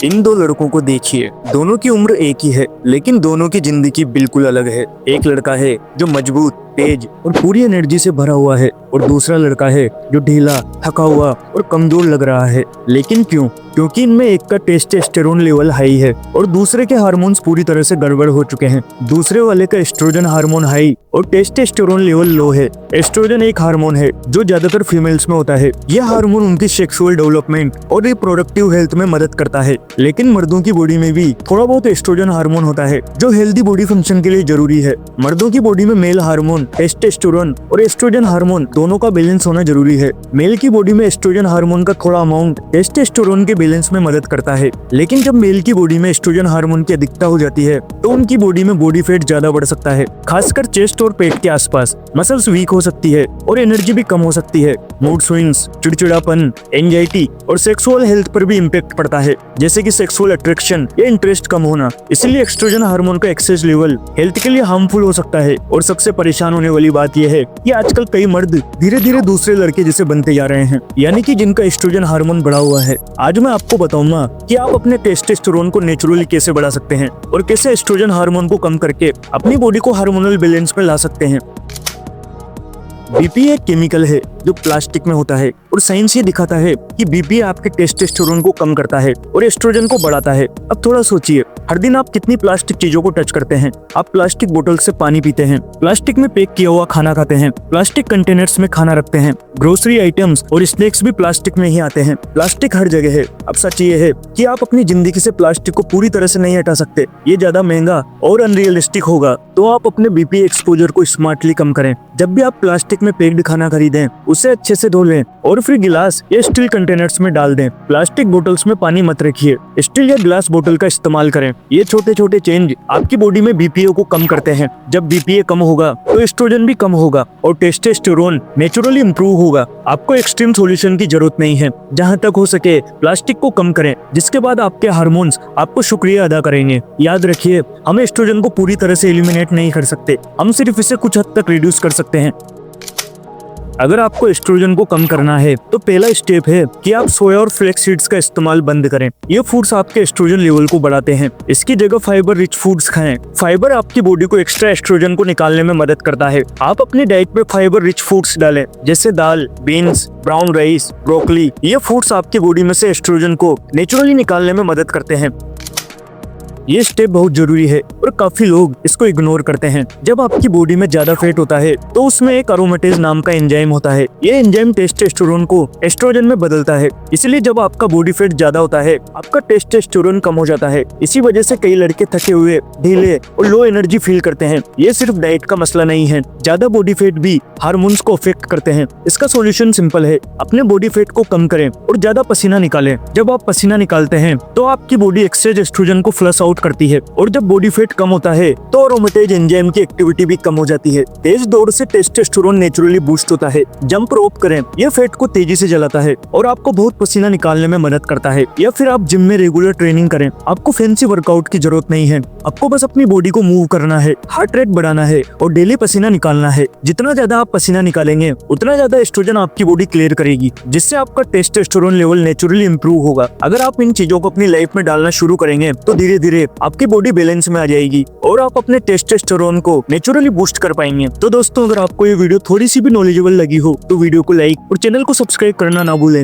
इन दो लड़कों को देखिए, दोनों की उम्र एक ही है, लेकिन दोनों की जिंदगी बिल्कुल अलग है। एक लड़का है जो मजबूत, तेज और पूरी एनर्जी से भरा हुआ है, और दूसरा लड़का है जो ढीला, थका हुआ और कमजोर लग रहा है। लेकिन क्यों? क्योंकि इनमें एक का टेस्टोस्टेरोन लेवल हाई है और दूसरे के हार्मोन्स पूरी तरह से गड़बड़ हो चुके हैं। दूसरे वाले का एस्ट्रोजन हार्मोन हाई और टेस्टोस्टेरोन लेवल लो है। एस्ट्रोजन एक हार्मोन है जो ज्यादातर फीमेल्स में होता है। यह हार्मोन उनकी सेक्सुअल डेवलपमेंट और रिप्रोडक्टिव हेल्थ में मदद करता है। लेकिन मर्दों की बॉडी में भी थोड़ा बहुत एस्ट्रोजन हार्मोन होता है जो हेल्दी बॉडी फंक्शन के लिए जरूरी है। मर्दों की बॉडी में मेल हार्मोन, टेस्टोस्टेरोन और एस्ट्रोजन हार्मोन दोनों का बैलेंस होना जरूरी है। मेल की बॉडी में एस्ट्रोजन हार्मोन का थोड़ा अमाउंट टेस्टोस्टेरोन के बैलेंस में मदद करता है। लेकिन जब मेल की बॉडी में एस्ट्रोजन हार्मोन की अधिकता हो जाती है तो उनकी बॉडी में बॉडी फैट ज्यादा बढ़ सकता है, खासकर चेस्ट और पेट के आसपास। मसल्स वीक हो सकती है और एनर्जी भी कम हो सकती है। मूड स्विंग्स, चिड़चिड़ापन, एंजाइटी और सेक्सुअल हेल्थ पर भी इम्पैक्ट पड़ता है, जैसे कि सेक्सुअल अट्रैक्शन या इंटरेस्ट कम होना। इसलिए एस्ट्रोजन हार्मोन का एक्सेस लेवल हेल्थ के लिए हार्मफुल हो सकता है। और सबसे परेशान होने वाली बात यह है कि आजकल कई मर्द धीरे धीरे दूसरे लड़के जैसे बनते जा रहे हैं, यानी कि जिनका एस्ट्रोजन हार्मोन बढ़ा हुआ है। आज मैं आपको बताऊंगा कि आप अपने टेस्टोस्टेरोन को नेचुरली कैसे बढ़ा सकते हैं और कैसे एस्ट्रोजन हार्मोन को कम करके अपनी बॉडी को हार्मोनल बैलेंस में ला सकते हैं। बीपी एक केमिकल है जो प्लास्टिक में होता है और साइंस ये दिखाता है कि बीपी आपके टेस्टोस्टेरोन को कम करता है और एस्ट्रोजन को बढ़ाता है। अब थोड़ा सोचिए, हर दिन आप कितनी प्लास्टिक चीजों को टच करते हैं। आप प्लास्टिक बोतल से पानी पीते हैं, प्लास्टिक में पैक किया हुआ खाना खाते हैं, प्लास्टिक कंटेनर्स में खाना रखते हैं, ग्रोसरी आइटम्स और स्नैक्स भी प्लास्टिक में ही आते हैं। प्लास्टिक हर जगह है। अब सच ये है कि आप अपनी जिंदगी से प्लास्टिक को पूरी तरह से नहीं हटा सकते, ये ज्यादा महंगा और अनरियलिस्टिक होगा। तो आप अपने बीपी एक्सपोजर को स्मार्टली कम करें। जब भी आप प्लास्टिक में पैक्ड खाना खरीदें, उसे अच्छे से धो लें और फिर गिलास या स्टील कंटेनर्स में डाल दें। प्लास्टिक बोतल्स में पानी मत रखिए, स्टील या ग्लास बोतल का इस्तेमाल करें। ये छोटे छोटे चेंज आपकी बॉडी में बीपीए को कम करते हैं। जब बीपीए कम होगा तो एस्ट्रोजन भी कम होगा और टेस्टोस्टेरोन नेचुरली इंप्रूव होगा। आपको एक्सट्रीम सॉल्यूशन की जरूरत नहीं है। जहां तक हो सके प्लास्टिक को कम करें, जिसके बाद आपके हार्मोन्स आपको शुक्रिया अदा करेंगे। याद रखिए, हम एस्ट्रोजन को पूरी तरह से एलिमिनेट नहीं कर सकते, हम सिर्फ इसे कुछ हद तक रिड्यूस कर सकते हैं। अगर आपको एस्ट्रोजन को कम करना है तो पहला स्टेप है कि आप सोया और फ्लेक्स सीड्स का इस्तेमाल बंद करें। ये फूड्स आपके एस्ट्रोजन लेवल को बढ़ाते हैं। इसकी जगह फाइबर रिच फूड्स खाएं। फाइबर आपकी बॉडी को एक्स्ट्रा एस्ट्रोजन को निकालने में मदद करता है। आप अपनी डाइट में फाइबर रिच फूड्स डालें, जैसे दाल, बीन्स, ब्राउन राइस, ब्रोकली। ये फूड्स आपकी बॉडी में से एस्ट्रोजन को नेचुरली निकालने में मदद करते हैं। ये स्टेप बहुत जरूरी है और काफी लोग इसको इग्नोर करते हैं। जब आपकी बॉडी में ज्यादा फैट होता है तो उसमें एक अरोमेटेज नाम का एंजाइम होता है। ये एंजाइम टेस्टोस्टेरोन को एस्ट्रोजन में बदलता है। इसलिए जब आपका बॉडी फैट ज्यादा होता है, आपका टेस्टोस्टेरोन कम हो जाता है। इसी वजह से कई लड़के थके हुए, ढीले और लो एनर्जी फील करते हैं। ये सिर्फ डाइट का मसला नहीं है, ज्यादा बॉडी फैट भी हार्मोन्स को अफेक्ट करते हैं। इसका सोल्यूशन सिंपल है, अपने बॉडी फैट को कम करें और ज्यादा पसीना निकालें। जब आप पसीना निकालते हैं तो आपकी बॉडी एक्सेस एस्ट्रोजन को फ्लश आउट करती है और जब बॉडी फैट कम होता है तो अरोमेटेज एंजाइम की एक्टिविटी भी कम हो जाती है। तेज दौड़ से टेस्टोस्टेरोन नेचुरली बूस्ट होता है। जंप रोप करें, यह फैट को तेजी से जलाता है और आपको बहुत पसीना निकालने में मदद करता है। या फिर आप जिम में रेगुलर ट्रेनिंग करें। आपको फैंसी वर्कआउट की जरूरत नहीं है, आपको बस अपनी बॉडी को मूव करना है, हार्ट रेट बढ़ाना है और डेली पसीना निकालना है। जितना ज्यादा आप पसीना निकालेंगे उतना ज्यादा एस्ट्रोजन आपकी बॉडी क्लियर करेगी, जिससे आपका टेस्टोस्टेरोन लेवल नेचुरली इंप्रूव होगा। अगर आप इन चीजों को अपनी लाइफ में डालना शुरू करेंगे तो धीरे धीरे आपकी बॉडी बैलेंस में आ जाएगी और आप अपने टेस्टोस्टेरोन को नेचुरली बूस्ट कर पाएंगे। तो दोस्तों, अगर आपको ये वीडियो थोड़ी सी भी नॉलेजेबल लगी हो तो वीडियो को लाइक और चैनल को सब्सक्राइब करना ना भूलें।